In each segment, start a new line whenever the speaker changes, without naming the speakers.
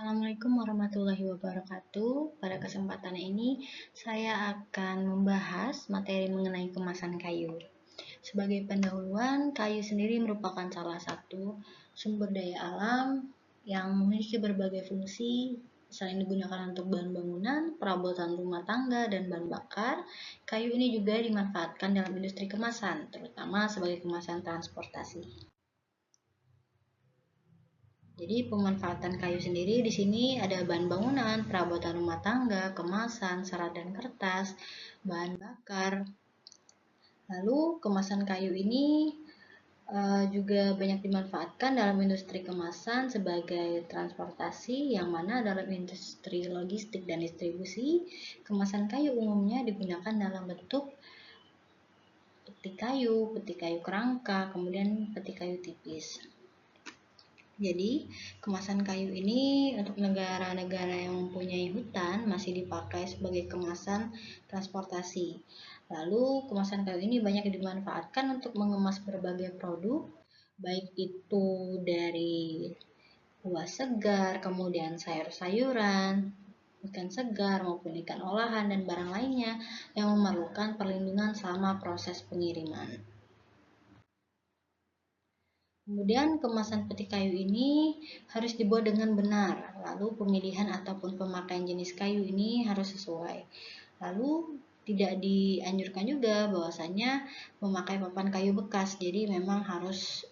Assalamualaikum warahmatullahi wabarakatuh. Pada kesempatan ini, saya akan membahas materi mengenai kemasan kayu. Sebagai pendahuluan, kayu sendiri merupakan salah satu sumber daya alam yang memiliki berbagai fungsi. Selain digunakan untuk bahan bangunan, perabotan rumah tangga, dan bahan bakar, kayu ini juga dimanfaatkan dalam industri kemasan, terutama sebagai kemasan transportasi. Jadi pemanfaatan kayu sendiri di sini ada bahan bangunan, perabotan rumah tangga, kemasan, serat dan kertas, bahan bakar. Lalu kemasan kayu ini juga banyak dimanfaatkan dalam industri kemasan sebagai transportasi, yang mana dalam industri logistik dan distribusi, kemasan kayu umumnya digunakan dalam bentuk peti kayu kerangka, kemudian peti kayu tipis. Jadi, kemasan kayu ini untuk negara-negara yang mempunyai hutan masih dipakai sebagai kemasan transportasi. Lalu, kemasan kayu ini banyak dimanfaatkan untuk mengemas berbagai produk, baik itu dari buah segar, kemudian sayur-sayuran, ikan segar maupun ikan olahan dan barang lainnya yang memerlukan perlindungan selama proses pengiriman. Kemudian kemasan peti kayu ini harus dibuat dengan benar, lalu pemilihan ataupun pemakaian jenis kayu ini harus sesuai. Lalu tidak dianjurkan juga bahwasanya memakai papan kayu bekas, jadi memang harus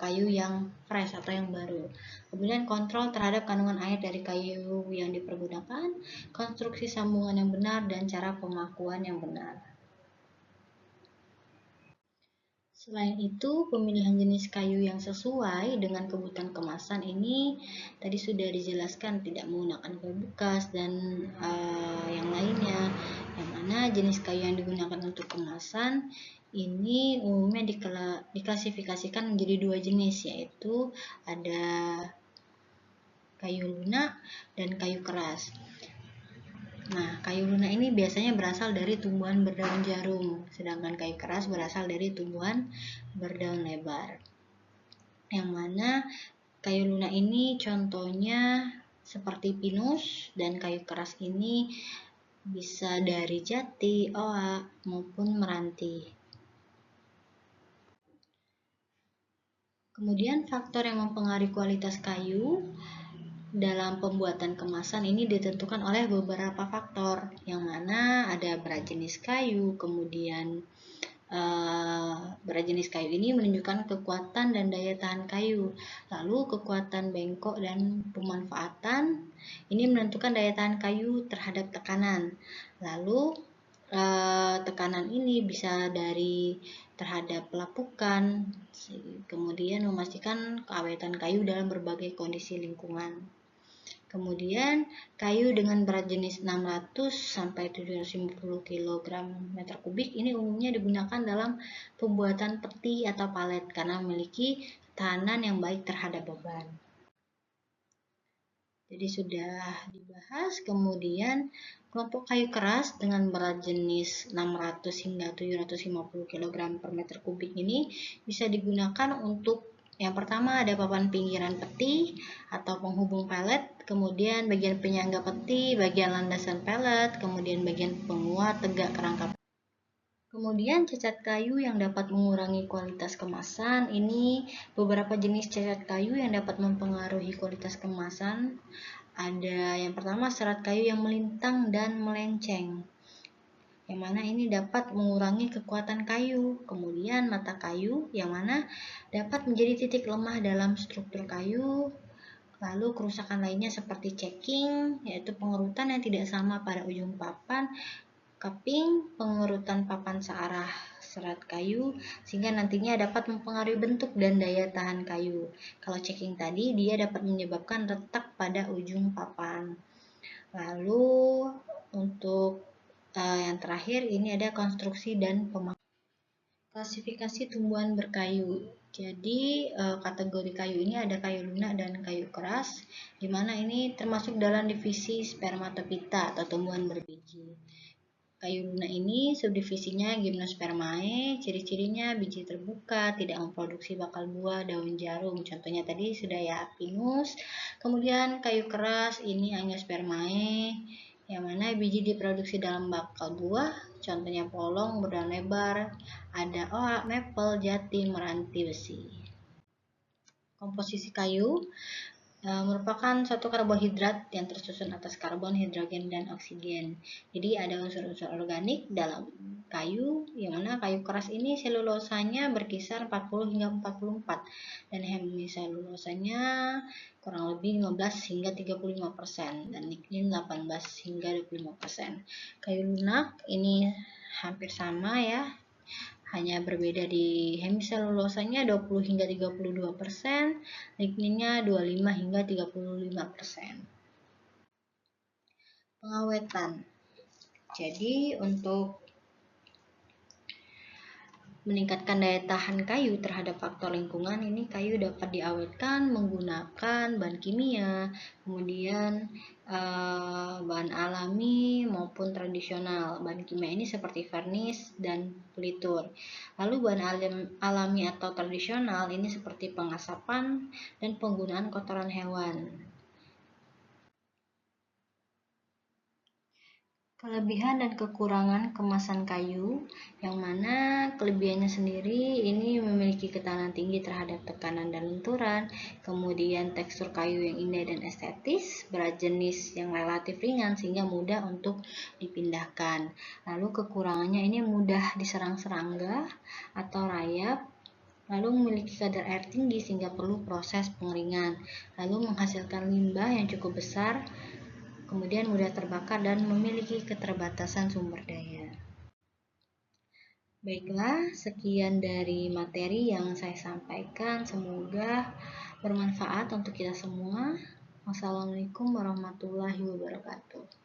kayu yang fresh atau yang baru. Kemudian kontrol terhadap kandungan air dari kayu yang dipergunakan, konstruksi sambungan yang benar, dan cara pemakuan yang benar. Selain itu, pemilihan jenis kayu yang sesuai dengan kebutuhan kemasan ini tadi sudah dijelaskan, tidak menggunakan kayu bekas dan yang lainnya. Yang mana jenis kayu yang digunakan untuk kemasan ini umumnya diklasifikasikan menjadi dua jenis, yaitu ada kayu lunak dan kayu keras. Nah, kayu lunak ini biasanya berasal dari tumbuhan berdaun jarum, sedangkan kayu keras berasal dari tumbuhan berdaun lebar. Yang mana kayu lunak ini contohnya seperti pinus, dan kayu keras ini bisa dari jati, oak, maupun meranti. Kemudian faktor yang mempengaruhi kualitas kayu dalam pembuatan kemasan ini ditentukan oleh beberapa faktor, yang mana ada berat jenis kayu, kemudian berat jenis kayu ini menunjukkan kekuatan dan daya tahan kayu. Lalu kekuatan bengkok dan pemanfaatan ini menentukan daya tahan kayu terhadap tekanan. Lalu tekanan ini bisa dari terhadap pelapukan, kemudian memastikan keawetan kayu dalam berbagai kondisi lingkungan. Kemudian kayu dengan berat jenis 600 sampai 750 kg meter kubik ini umumnya digunakan dalam pembuatan peti atau palet karena memiliki tahanan yang baik terhadap beban. Jadi sudah dibahas. Kemudian kelompok kayu keras dengan berat jenis 600 hingga 750 kg per meter kubik ini bisa digunakan untuk yang pertama ada papan pinggiran peti atau penghubung pelet, kemudian bagian penyangga peti, bagian landasan pelet, kemudian bagian penguat tegak kerangka. Kemudian cacat kayu yang dapat mengurangi kualitas kemasan. Ini beberapa jenis cacat kayu yang dapat mempengaruhi kualitas kemasan. Ada yang pertama serat kayu yang melintang dan melenceng, yang mana ini dapat mengurangi kekuatan kayu. Kemudian mata kayu, yang mana dapat menjadi titik lemah dalam struktur kayu. Lalu kerusakan lainnya seperti checking, yaitu pengerutan yang tidak sama pada ujung papan, cupping, pengerutan papan searah serat kayu, sehingga nantinya dapat mempengaruhi bentuk dan daya tahan kayu. Kalau checking tadi, dia dapat menyebabkan retak pada ujung papan. Lalu untuk yang terakhir ini ada konstruksi dan pemakaian. Klasifikasi tumbuhan berkayu. Jadi kategori kayu ini ada kayu lunak dan kayu keras, di mana ini termasuk dalam divisi spermatophyta atau tumbuhan berbiji. Kayu lunak ini subdivisinya Gymnospermae, ciri-cirinya biji terbuka, tidak memproduksi bakal buah, daun jarum. Contohnya tadi sudah ya, pinus. Kemudian kayu keras ini Angiospermae, yang mana biji diproduksi dalam bakal buah. Contohnya polong berdaun lebar, ada oak, maple, jati, meranti, besi. Komposisi kayu merupakan suatu karbohidrat yang tersusun atas karbon, hidrogen, dan oksigen. Jadi ada unsur-unsur organik dalam kayu, yang mana kayu keras ini selulosanya berkisar 40 hingga 44 dan hemiselulosanya kurang lebih 15 hingga 35% dan lignin 18 hingga 25%. Kayu lunak ini hampir sama ya, hanya berbeda di hemiselulosanya 20 hingga 32%, ligninnya 25 hingga 35%. Pengawetan. Jadi untuk meningkatkan daya tahan kayu terhadap faktor lingkungan, ini kayu dapat diawetkan menggunakan bahan kimia, kemudian bahan alami maupun tradisional. Bahan kimia ini seperti vernis dan pelitur. Lalu bahan alami atau tradisional ini seperti pengasapan dan penggunaan kotoran hewan. Kelebihan dan kekurangan kemasan kayu, yang mana kelebihannya sendiri ini memiliki ketahanan tinggi terhadap tekanan dan lenturan, kemudian tekstur kayu yang indah dan estetis, berat jenis yang relatif ringan sehingga mudah untuk dipindahkan. Lalu kekurangannya ini mudah diserang serangga atau rayap, lalu memiliki kadar air tinggi sehingga perlu proses pengeringan, lalu menghasilkan limbah yang cukup besar, kemudian mudah terbakar dan memiliki keterbatasan sumber daya. Baiklah, sekian dari materi yang saya sampaikan. Semoga bermanfaat untuk kita semua. Wassalamualaikum warahmatullahi wabarakatuh.